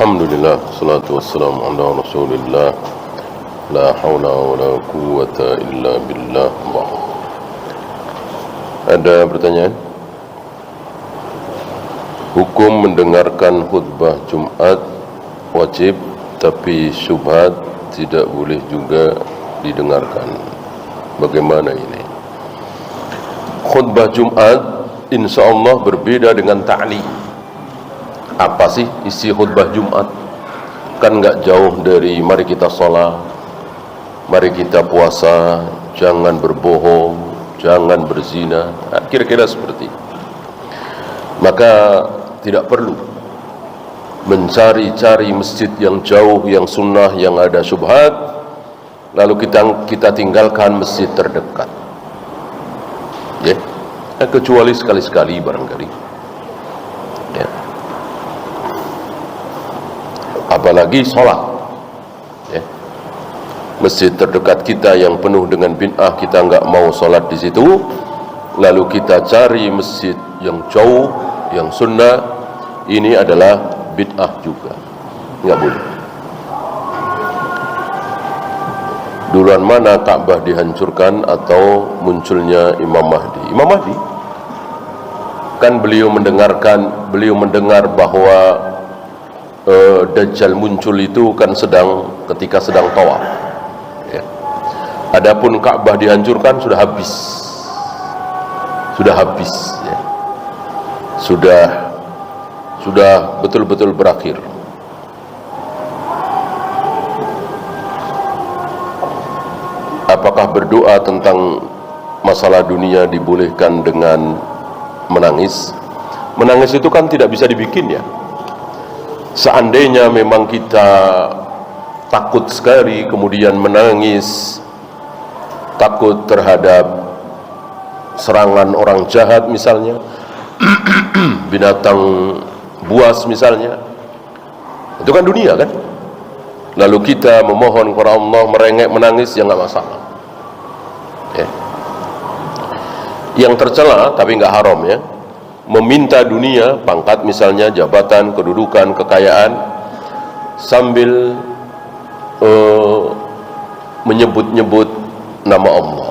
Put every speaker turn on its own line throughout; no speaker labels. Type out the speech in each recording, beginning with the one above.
Alhamdulillah, salatu wassalamu ala rasulillah. La hawla wa la quwwata illa billah. Ada pertanyaan? Hukum mendengarkan khutbah Jumat wajib, tapi syubhat tidak boleh juga didengarkan. Bagaimana ini? Khutbah Jumat insyaallah berbeda dengan ta'lim. Apa sih isi khutbah Jumat? Kan enggak jauh dari mari kita sholat, mari kita puasa, jangan berbohong, jangan berzina, kira-kira seperti itu. Maka tidak perlu mencari-cari masjid yang jauh, yang sunnah, yang ada syubhat, lalu kita tinggalkan masjid terdekat. Ya, kecuali sekali-sekali barangkali. Ya. Apalagi sholat, ya. Masjid terdekat kita yang penuh dengan bid'ah, kita enggak mau sholat di situ, lalu kita cari masjid yang jauh, yang sunnah, ini adalah bid'ah juga, enggak boleh. Duluan mana Ka'bah dihancurkan atau munculnya Imam Mahdi? Imam Mahdi kan beliau mendengar bahwa Dajjal muncul itu kan ketika sedang tawaf. Ya. Adapun Ka'bah dihancurkan sudah habis. Ya. Sudah betul-betul berakhir. Apakah berdoa tentang masalah dunia dibolehkan dengan menangis? Menangis itu kan tidak bisa dibikin, ya. Seandainya memang kita takut sekali kemudian menangis, takut terhadap serangan orang jahat misalnya, binatang buas misalnya, itu kan dunia kan. Lalu kita memohon kepada Allah, merengek menangis, ya nggak masalah. Ya. Yang tercela tapi nggak haram, ya, meminta dunia, pangkat misalnya, jabatan, kedudukan, kekayaan, sambil menyebut-nyebut nama Allah.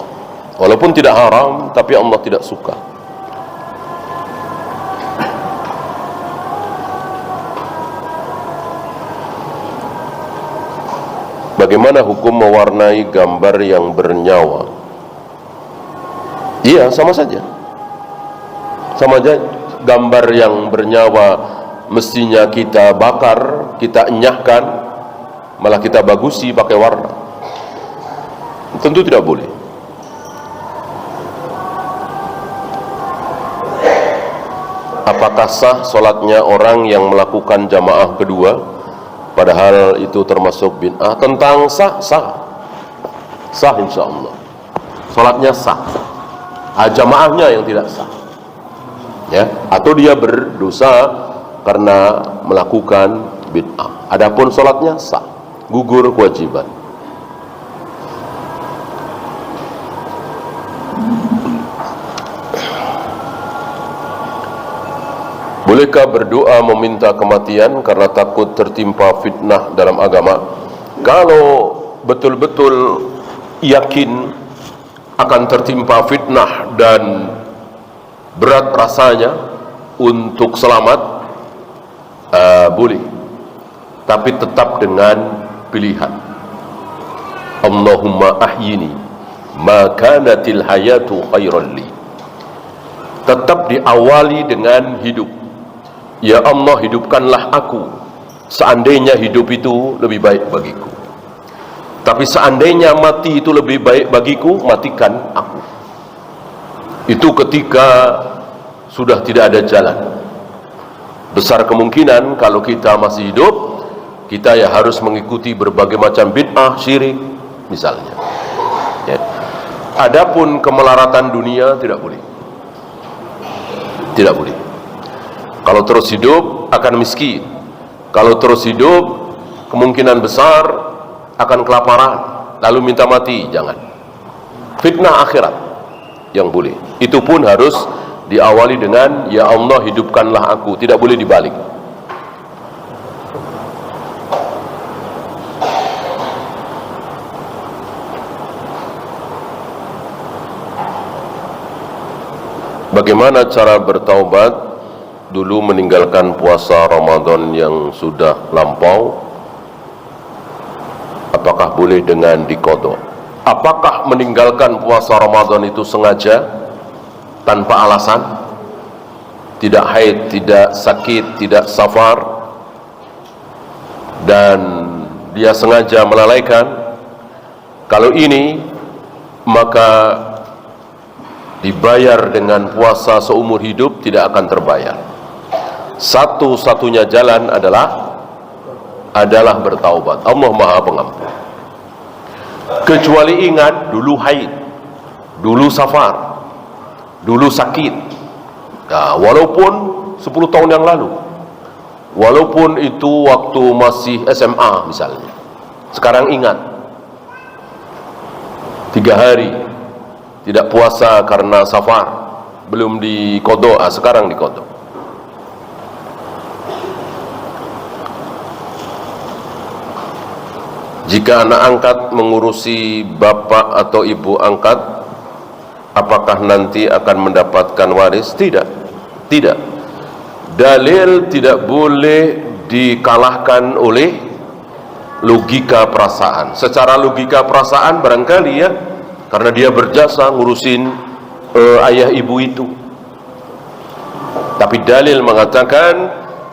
Walaupun tidak haram, tapi Allah tidak suka. Bagaimana hukum mewarnai gambar yang bernyawa? Iya, sama saja. Sama aja, gambar yang bernyawa mestinya kita bakar, kita enyahkan, malah kita bagusi pakai warna. Tentu tidak boleh. Apakah sah solatnya orang yang melakukan jamaah kedua, padahal itu termasuk bid'ah? Tentang sah insyaallah. Solatnya sah, jamaahnya yang tidak sah. Ya, atau dia berdosa karena melakukan bid'ah. Adapun salatnya sah, gugur kewajiban. Bolehkah berdoa meminta kematian karena takut tertimpa fitnah dalam agama? Kalau betul-betul yakin akan tertimpa fitnah dan berat rasanya untuk selamat, boleh, tapi tetap dengan pilihan. Allahumma ahyini ma kanatil hayatu khairan li. Tetap diawali dengan hidup. Ya Allah, hidupkanlah aku seandainya hidup itu lebih baik bagiku. Tapi seandainya mati itu lebih baik bagiku, matikan aku. Itu ketika sudah tidak ada jalan. Besar kemungkinan kalau kita masih hidup, kita ya harus mengikuti berbagai macam bid'ah, syirik misalnya. Ya. Adapun kemelaratan dunia tidak boleh. Tidak boleh. Kalau terus hidup akan miskin. Kalau terus hidup kemungkinan besar akan kelaparan, lalu minta mati, jangan. Fitnah akhirat yang boleh. Itu pun harus diawali dengan ya Allah hidupkanlah aku, tidak boleh dibalik. Bagaimana cara bertaubat dulu meninggalkan puasa Ramadan yang sudah lampau? Apakah boleh dengan diqadha? Apakah meninggalkan puasa Ramadan itu sengaja tanpa alasan? Tidak haid, tidak sakit, tidak safar, dan dia sengaja melalaikan? Kalau ini, maka dibayar dengan puasa seumur hidup, tidak akan terbayar. Satu-satunya jalan adalah bertaubat. Allah Maha Pengampun. Kecuali ingat, dulu haid, dulu safar, dulu sakit. Nah, walaupun 10 tahun yang lalu, walaupun itu waktu masih SMA misalnya, sekarang ingat, 3 hari tidak puasa karena safar, belum diqadha, sekarang diqadha. Jika anak angkat mengurusi bapak atau ibu angkat, apakah nanti akan mendapatkan waris? Tidak. Tidak. Dalil tidak boleh dikalahkan oleh logika perasaan. Secara logika perasaan barangkali ya, karena dia berjasa ngurusin ayah ibu itu. Tapi dalil mengatakan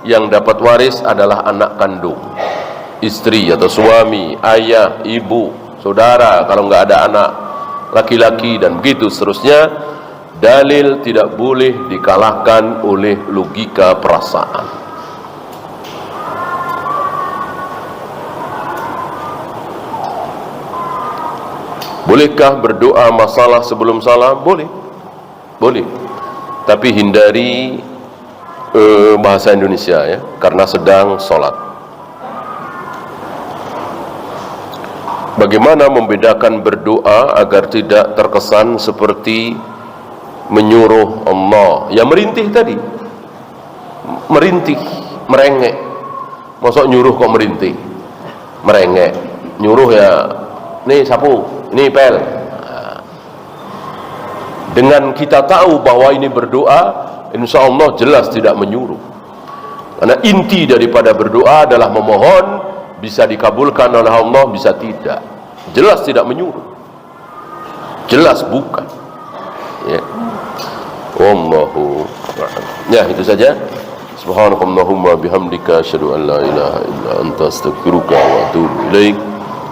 yang dapat waris adalah anak kandung, istri atau suami, ayah, ibu, saudara kalau nggak ada anak laki-laki, dan begitu seterusnya. Dalil tidak boleh dikalahkan oleh logika perasaan. Bolehkah berdoa masalah sebelum salam? Boleh. Boleh. Tapi hindari bahasa Indonesia ya, karena sedang sholat. Bagaimana membedakan berdoa agar tidak terkesan seperti menyuruh Allah? Ya merintih tadi, merintih, merengek. Masuk nyuruh kok merintih, merengek. Nyuruh ya, nih sapu, ini pel. Dengan kita tahu bahwa ini berdoa, insya Allah jelas tidak menyuruh. Karena inti daripada berdoa adalah memohon, bisa dikabulkan oleh Allah, bisa tidak. Jelas tidak menyuruh, jelas bukan ya. Wallahu a'lam. Ya, itu saja. Subhanakallahumma bihamdika asyhadu an la ilaha illa anta astaghfiruka wa atubu ilaik.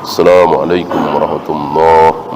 Assalamualaikum warahmatullahi